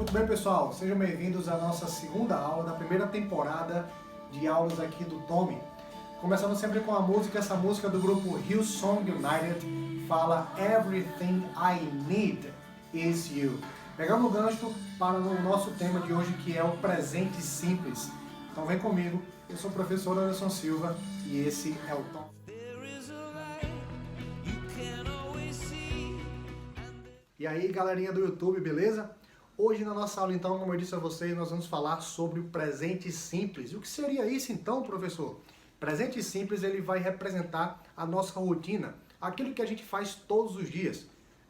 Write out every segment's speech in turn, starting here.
Muito bem, pessoal, sejam bem-vindos à nossa segunda aula da primeira temporada de aulas aqui do Tommy. Começando sempre com a música, essa música do grupo Hillsong United fala Everything I Need Is You. Pegando o gancho para o nosso tema de hoje, que é o presente simples. Então vem comigo, eu sou o professor Anderson Silva e esse é o Tom. E aí, galerinha do YouTube, beleza? Hoje na nossa aula, então, como eu disse a vocês, nós vamos falar sobre o presente simples. E o que seria isso, então, professor? Presente simples, ele vai representar a nossa rotina, aquilo que a gente faz todos os dias.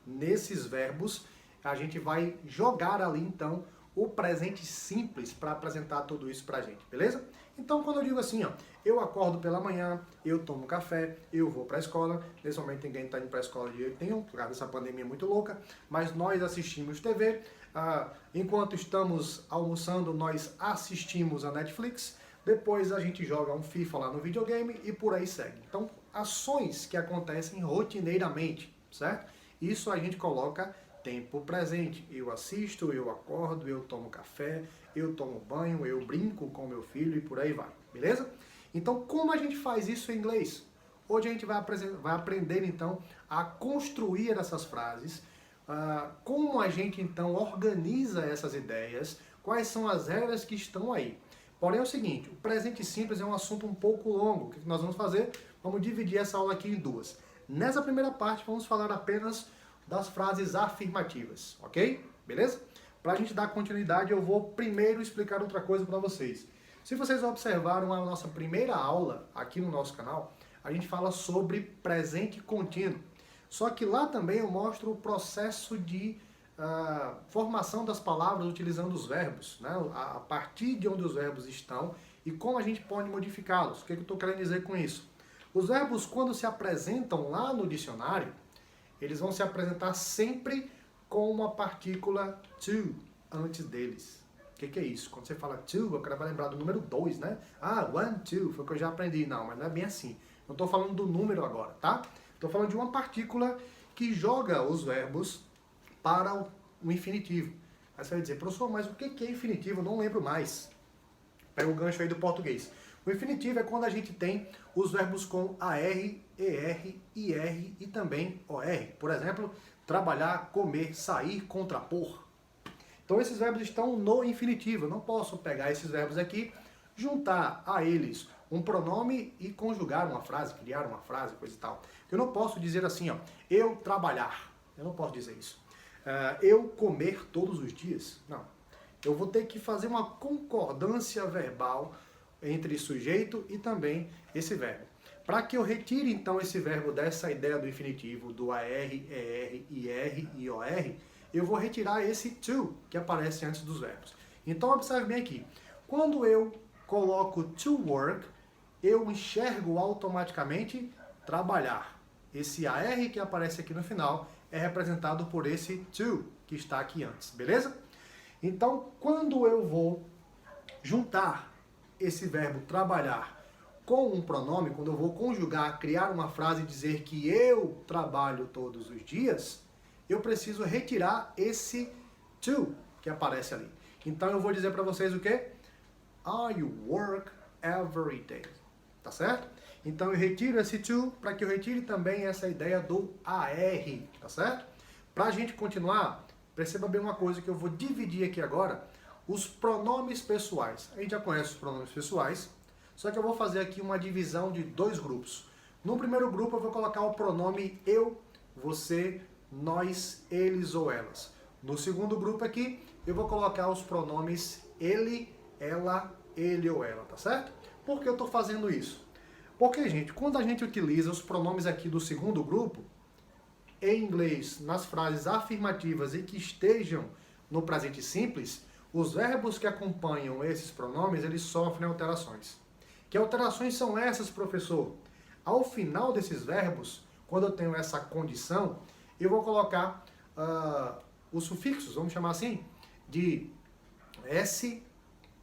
Nesses verbos, a gente vai jogar ali, então, o presente simples para apresentar tudo isso pra gente, beleza? Então, quando eu digo assim, ó, eu acordo pela manhã, eu tomo café, eu vou pra escola, nesse momento ninguém tá indo pra escola de jeito nenhum, por causa dessa pandemia muito louca, mas nós assistimos TV, enquanto estamos almoçando, nós assistimos a Netflix, depois a gente joga um FIFA lá no videogame e por aí segue. Então, ações que acontecem rotineiramente, certo? Isso a gente coloca tempo presente. Eu assisto, eu acordo, eu tomo café, eu tomo banho, eu brinco com meu filho e por aí vai, beleza? Então, como a gente faz isso em inglês? Hoje a gente vai aprender, então, a construir essas frases, como a gente, então, organiza essas ideias, quais são as regras que estão aí. Porém, é o seguinte, o presente simples é um assunto um pouco longo. O que nós vamos fazer? Vamos dividir essa aula aqui em duas. Nessa primeira parte, vamos falar apenas das frases afirmativas, ok? Beleza? Para a gente dar continuidade, eu vou primeiro explicar outra coisa para vocês. Se vocês observaram a nossa primeira aula aqui no nosso canal, a gente fala sobre presente contínuo. Só que lá também eu mostro o processo de formação das palavras utilizando os verbos, né? A partir de onde os verbos estão e como a gente pode modificá-los. O que eu estou querendo dizer com isso? Os verbos, quando se apresentam lá no dicionário, eles vão se apresentar sempre com uma partícula to antes deles. O que é isso? Quando você fala to, o cara vai lembrar do número 2, né? One, two, foi o que eu já aprendi. Não, mas não é bem assim. Não estou falando do número agora, tá? Estou falando de uma partícula que joga os verbos para o infinitivo. Aí você vai dizer, professor, mas o que é infinitivo? Eu não lembro mais. Pega o gancho aí do português. O infinitivo é quando a gente tem os verbos com AR, ER, IR e também OR. Por exemplo, trabalhar, comer, sair, contrapor. Então esses verbos estão no infinitivo. Eu não posso pegar esses verbos aqui, juntar a eles um pronome e conjugar uma frase, criar uma frase, coisa e tal. Eu não posso dizer assim, ó, eu trabalhar. Eu não posso dizer isso. Eu comer todos os dias. Não. Eu vou ter que fazer uma concordância verbal entre sujeito e também esse verbo. Para que eu retire então esse verbo dessa ideia do infinitivo, do AR, ER, IR e OR, eu vou retirar esse to, que aparece antes dos verbos. Então observe bem aqui, quando eu coloco to work, eu enxergo automaticamente trabalhar. Esse AR que aparece aqui no final é representado por esse to, que está aqui antes, beleza? Então, quando eu vou juntar esse verbo trabalhar com um pronome, quando eu vou conjugar, criar uma frase e dizer que eu trabalho todos os dias, eu preciso retirar esse to que aparece ali. Então eu vou dizer para vocês o quê? I work every day. Tá certo? Então eu retiro esse to para que eu retire também essa ideia do AR. Tá certo? Para a gente continuar, perceba bem uma coisa que eu vou dividir aqui agora. Os pronomes pessoais. A gente já conhece os pronomes pessoais, só que eu vou fazer aqui uma divisão de dois grupos. No primeiro grupo eu vou colocar o pronome eu, você, nós, eles ou elas. No segundo grupo aqui eu vou colocar os pronomes ele, ela, ele ou ela, tá certo? Por que eu estou fazendo isso? Porque, gente, quando a gente utiliza os pronomes aqui do segundo grupo, em inglês, nas frases afirmativas e que estejam no presente simples, os verbos que acompanham esses pronomes, eles sofrem alterações. Que alterações são essas, professor? Ao final desses verbos, quando eu tenho essa condição, eu vou colocar os sufixos, vamos chamar assim, de S,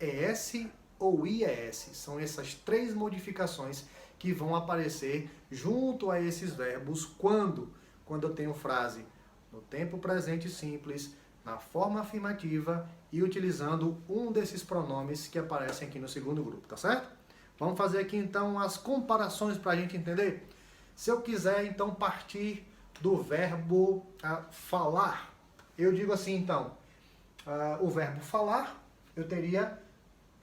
ES ou IES. São essas três modificações que vão aparecer junto a esses verbos quando eu tenho frase no tempo presente simples, na forma afirmativa e utilizando um desses pronomes que aparecem aqui no segundo grupo, tá certo? Vamos fazer aqui então as comparações para a gente entender. Se eu quiser então partir do verbo falar, eu digo assim então, o verbo falar, eu teria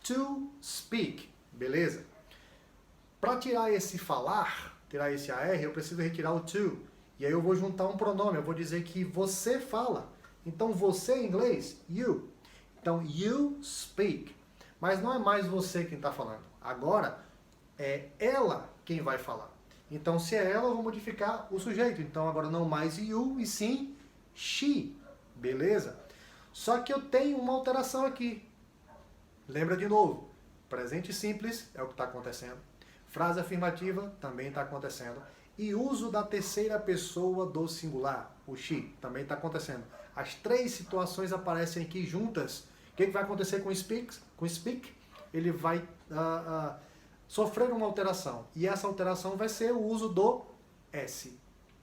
to speak, beleza? Para tirar esse falar, tirar esse AR, eu preciso retirar o to. E aí eu vou juntar um pronome, eu vou dizer que você fala. Então você em inglês, you. Então you speak. Mas não é mais você quem está falando. Agora é ela quem vai falar. Então se é ela, eu vou modificar o sujeito. Então agora não mais you e sim she. Beleza? Só que eu tenho uma alteração aqui. Lembra de novo, presente simples é o que está acontecendo. Frase afirmativa também está acontecendo. E uso da terceira pessoa do singular, o she, também está acontecendo. As três situações aparecem aqui juntas. O que vai acontecer com o speak? Com o speak, ele vai sofrer uma alteração. E essa alteração vai ser o uso do S.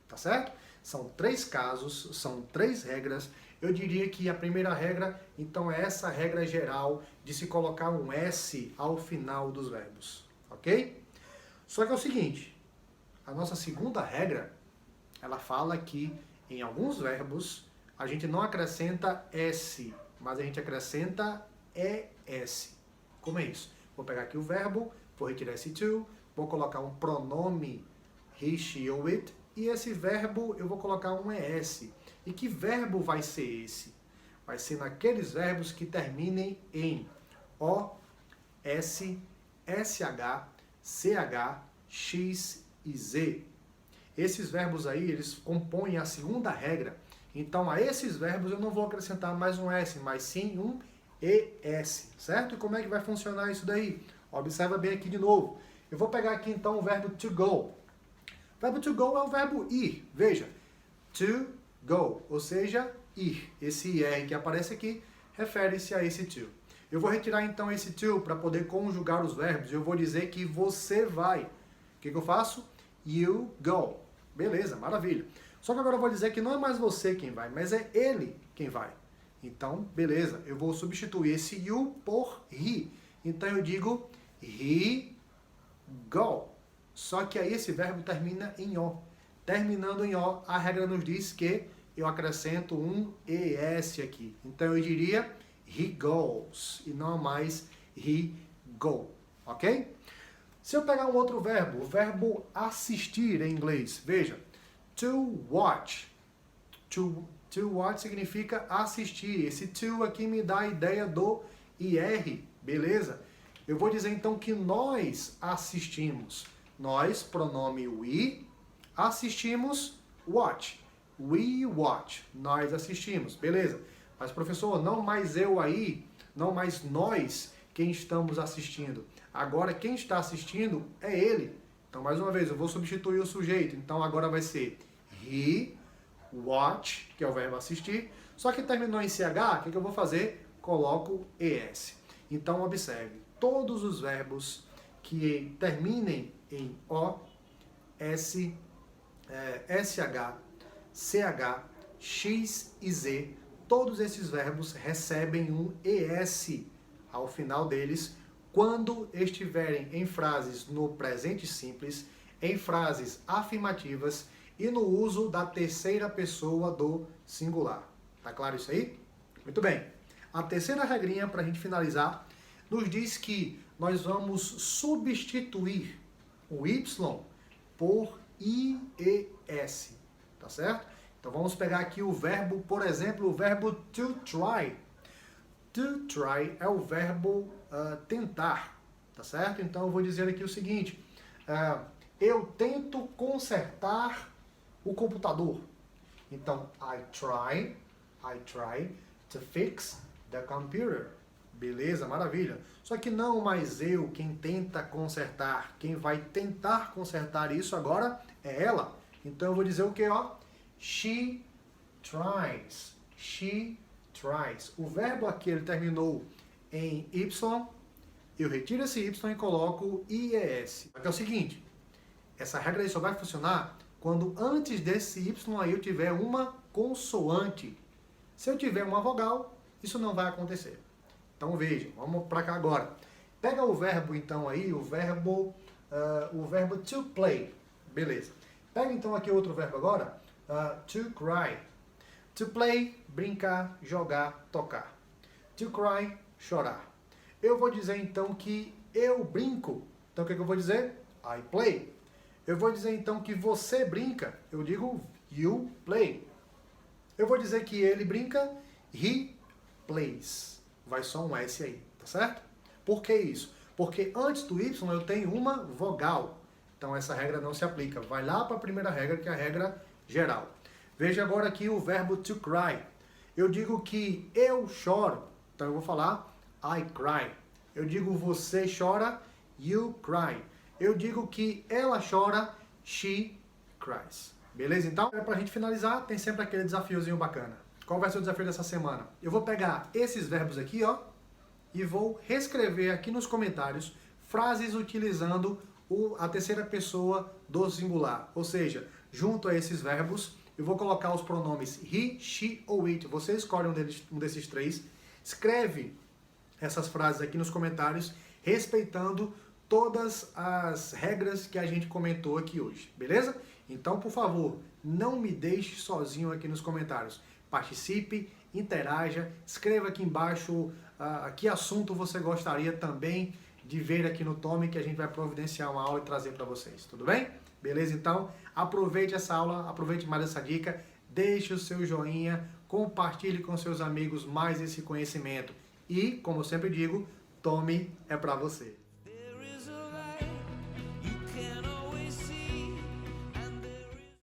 Tá certo? São três casos, são três regras. Eu diria que a primeira regra, então, é essa regra geral de se colocar um S ao final dos verbos. Ok? Só que é o seguinte, a nossa segunda regra, ela fala que em alguns verbos a gente não acrescenta S, mas a gente acrescenta ES. Como é isso? Vou pegar aqui o verbo, vou retirar esse to, vou colocar um pronome he, she ou it, e esse verbo eu vou colocar um ES. E que verbo vai ser esse? Vai ser naqueles verbos que terminem em O, S, SH, CH, X e Z. Esses verbos aí, eles compõem a segunda regra. Então, a esses verbos eu não vou acrescentar mais um S, mas sim um ES, certo? E como é que vai funcionar isso daí? Observa bem aqui de novo. Eu vou pegar aqui então o verbo to go. O verbo to go é o verbo ir. Veja, to go, ou seja, ir. Esse IR que aparece aqui refere-se a esse to. Eu vou retirar então esse to para poder conjugar os verbos. Eu vou dizer que você vai. O que eu faço? You go. Beleza, maravilha. Só que agora eu vou dizer que não é mais você quem vai, mas é ele quem vai. Então, beleza, eu vou substituir esse you por he. Então eu digo he go. Só que aí esse verbo termina em O. Terminando em O, a regra nos diz que eu acrescento um ES aqui. Então eu diria he goes e não mais he go, ok? Se eu pegar um outro verbo, o verbo assistir em inglês, veja, to watch. To watch significa assistir. Esse to aqui me dá a ideia do IR, beleza? Eu vou dizer então que nós assistimos. Nós, pronome we, assistimos watch. We watch. Nós assistimos, beleza? Mas professor, não mais eu aí, não mais nós quem estamos assistindo. Agora quem está assistindo é ele. Então mais uma vez eu vou substituir o sujeito. Então agora vai ser he watch, que é o verbo assistir. Só que terminou em CH, o que eu vou fazer? Coloco ES. Então observe, todos os verbos que terminem em O, S, SH, CH, X e Z, todos esses verbos recebem um ES ao final deles quando estiverem em frases no presente simples, em frases afirmativas e no uso da terceira pessoa do singular. Tá claro isso aí? Muito bem. A terceira regrinha, para a gente finalizar, nos diz que nós vamos substituir o Y por IES. Tá certo? Então vamos pegar aqui o verbo, por exemplo, o verbo to try. To try é o verbo tentar, tá certo? Então eu vou dizer aqui o seguinte, eu tento consertar o computador. Então, I try to fix the computer. Beleza, maravilha. Só que não mais eu quem tenta consertar. Quem vai tentar consertar isso agora é ela. Então eu vou dizer o que, ó? She tries. She tries. O verbo aqui ele terminou em Y. Eu retiro esse Y e coloco IES. É o seguinte, essa regra aí só vai funcionar quando antes desse Y aí eu tiver uma consoante. Se eu tiver uma vogal, isso não vai acontecer. Então vejam, vamos para cá agora. Pega o verbo então aí, o verbo to play. Beleza. Pega então aqui outro verbo agora, to cry. To play, brincar, jogar, tocar. To cry, chorar. Eu vou dizer então que eu brinco. Então o que eu vou dizer? I play. Eu vou dizer então que você brinca. Eu digo you play. Eu vou dizer que ele brinca, he plays. Vai só um S aí, tá certo? Por que isso? Porque antes do Y eu tenho uma vogal. Então essa regra não se aplica. Vai lá para a primeira regra, que é a regra geral. Veja agora aqui o verbo to cry. Eu digo que eu choro. Então eu vou falar I cry. Eu digo você chora, you cry. Eu digo que ela chora, she cries. Beleza? Então, para a gente finalizar, tem sempre aquele desafiozinho bacana. Qual vai ser o desafio dessa semana? Eu vou pegar esses verbos aqui, ó, e vou reescrever aqui nos comentários frases utilizando a terceira pessoa do singular. Ou seja, junto a esses verbos, eu vou colocar os pronomes he, she ou it. Você escolhe um desses três. Escreve essas frases aqui nos comentários, respeitando todas as regras que a gente comentou aqui hoje. Beleza? Então, por favor, não me deixe sozinho aqui nos comentários. Participe, interaja, escreva aqui embaixo que assunto você gostaria também de ver aqui no Tome, que a gente vai providenciar uma aula e trazer para vocês. Tudo bem? Beleza? Então, aproveite essa aula, aproveite mais essa dica, deixe o seu joinha, compartilhe com seus amigos mais esse conhecimento. E, como eu sempre digo, Tome é para você.